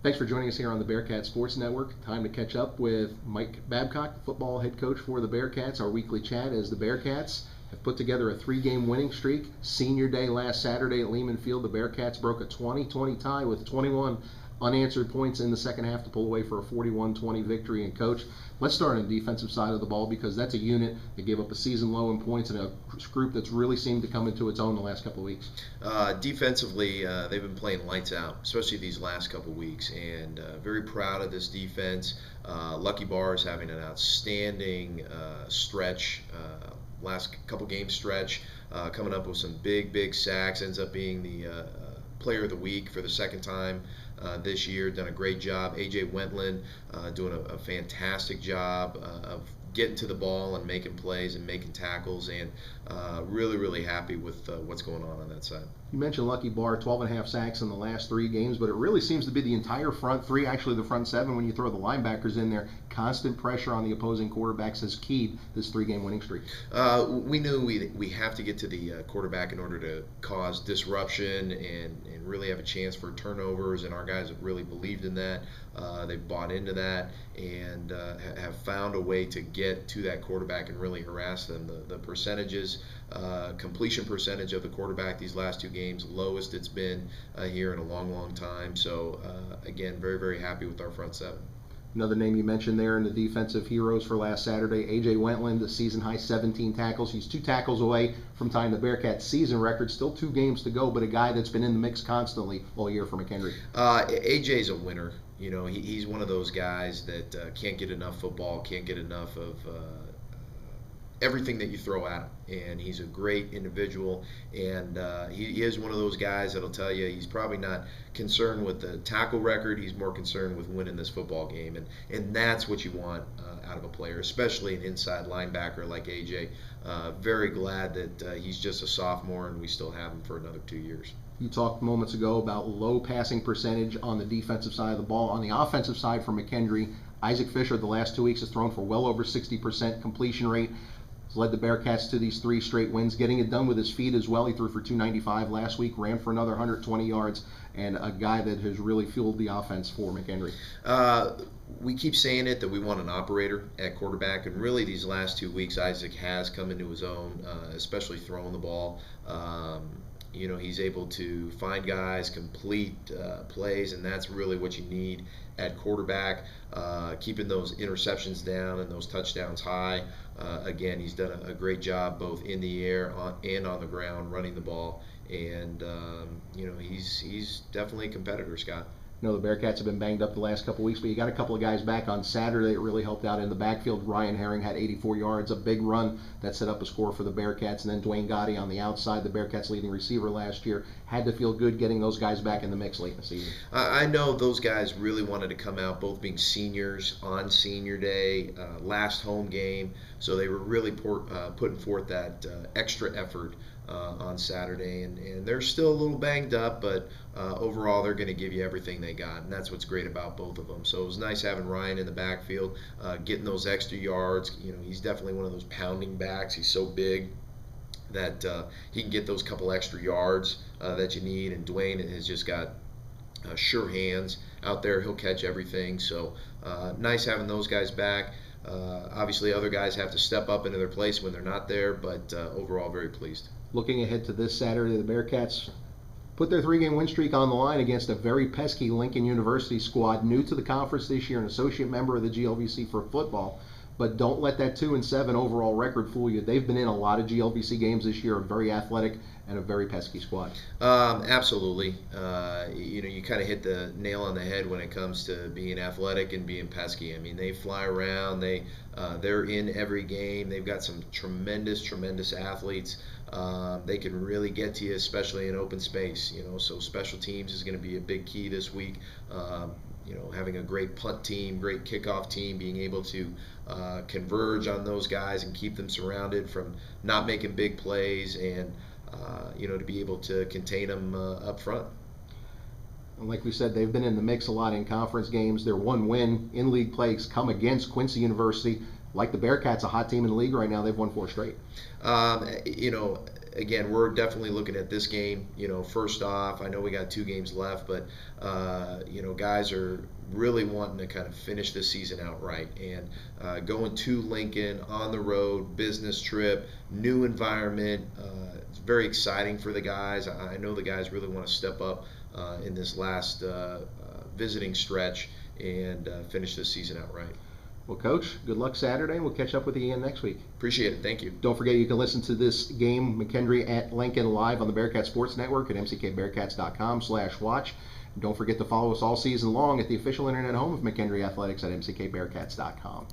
Thanks for joining us here on the Bearcats Sports Network. Time to catch up with Mike Babcock, football head coach for the Bearcats. Our weekly chat as the Bearcats have put together a 3-game winning streak. Senior Day last Saturday at Lehman Field, the Bearcats broke a 20-20 tie with 21 unanswered points in the second half to pull away for a 41-20 victory. And coach, let's start on the defensive side of the ball because that's a unit that gave up a season low in points and a group that's really seemed to come into its own the last couple of weeks. Defensively, they've been playing lights out, especially these last couple weeks, and very proud of this defense. Lucky Barr is having an outstanding stretch, last couple game stretch, coming up with some big sacks, ends up being the player of the week for the second time this year. Done a great job. A.J. Wentland doing a fantastic job of getting to the ball and making plays and making tackles, and really happy with what's going on that side. You mentioned Lucky Barr, 12.5 sacks in the last 3 games, but it really seems to be the entire front 3, actually the front 7 when you throw the linebackers in there. Constant pressure on the opposing quarterbacks has keyed this 3-game winning streak. We knew we have to get to the quarterback in order to cause disruption and really have a chance for turnovers, and our guys have really believed in that. They've bought into that and have found a way to get to that quarterback and really harass them. The percentages, completion percentage of the quarterback these last 2 games, lowest it's been here in a long time. So again, very happy with our front 7. Another name you mentioned there in the defensive heroes for last Saturday, A.J. Wentland, the season-high 17 tackles. He's 2 tackles away from tying the Bearcats' season record. Still 2 games to go, but a guy that's been in the mix constantly all year for McKendree. A.J.'s a winner. You know, he's one of those guys that can't get enough football, can't get enough of everything that you throw at him, and he's a great individual, and he is one of those guys that'll tell you he's probably not concerned with the tackle record. He's more concerned with winning this football game, and that's what you want out of a player, especially an inside linebacker like AJ. Very glad that he's just a sophomore and we still have him for another 2 years. You talked moments ago about low passing percentage on the defensive side of the ball. On the offensive side for McKendree, Isaac Fisher the last 2 weeks has thrown for well over 60% completion rate. He's led the Bearcats to these 3 straight wins, getting it done with his feet as well. He threw for 295 last week, ran for another 120 yards, and a guy that has really fueled the offense for McKendree. We keep saying it that we want an operator at quarterback, and really these last 2 weeks Isaac has come into his own, especially throwing the ball. You know, he's able to find guys, complete plays, and that's really what you need at quarterback, keeping those interceptions down and those touchdowns high. Again, he's done a great job both in the air and on the ground running the ball, and you know, he's definitely a competitor, Scott. You know, the Bearcats have been banged up the last couple of weeks, but you got a couple of guys back on Saturday that really helped out in the backfield. Ryan Herring had 84 yards, a big run that set up a score for the Bearcats, and then Dwayne Gotti on the outside, the Bearcats' leading receiver last year, had to feel good getting those guys back in the mix late in the season. I know those guys really wanted to come out, both being seniors on senior day, last home game, so they were really putting forth that extra effort on Saturday, and they're still a little banged up, but overall they're going to give you everything they got, and that's what's great about both of them. So it was nice having Ryan in the backfield, getting those extra yards. You know, he's definitely one of those pounding backs. He's so big that he can get those couple extra yards that you need, and Dwayne has just got sure hands out there. He'll catch everything, so nice having those guys back. Obviously other guys have to step up into their place when they're not there, but overall very pleased. Looking ahead to this Saturday, the Bearcats put their 3-game win streak on the line against a very pesky Lincoln University squad, new to the conference this year, an associate member of the GLVC for football. But don't let that 2-7 overall record fool you. They've been in a lot of GLVC games this year, a very athletic and a very pesky squad. Absolutely. You know, you kind of hit the nail on the head when it comes to being athletic and being pesky. I mean, they fly around. They're in every game. They've got some tremendous athletes. They can really get to you, especially in open space. You know, so special teams is going to be a big key this week. You know, having a great punt team, great kickoff team, being able to converge on those guys and keep them surrounded from not making big plays, and you know, to be able to contain them up front. And like we said, they've been in the mix a lot in conference games. Their one win in league play has come against Quincy University. Like the Bearcats, a hot team in the league right now. They've won 4 straight. You know, again, we're definitely looking at this game. First off, I know we got 2 games left, but guys are really wanting to kind of finish this season out right. And going to Lincoln on the road, business trip, new environment, it's very exciting for the guys. I know the guys really want to step up in this last visiting stretch and finish this season out right. Well, Coach, good luck Saturday. We'll catch up with you again next week. Appreciate it. Thank you. Don't forget you can listen to this game, McKendree at Lincoln, live on the Bearcat Sports Network at mckbearcats.com/watch. Don't forget to follow us all season long at the official internet home of McKendree Athletics at mckbearcats.com.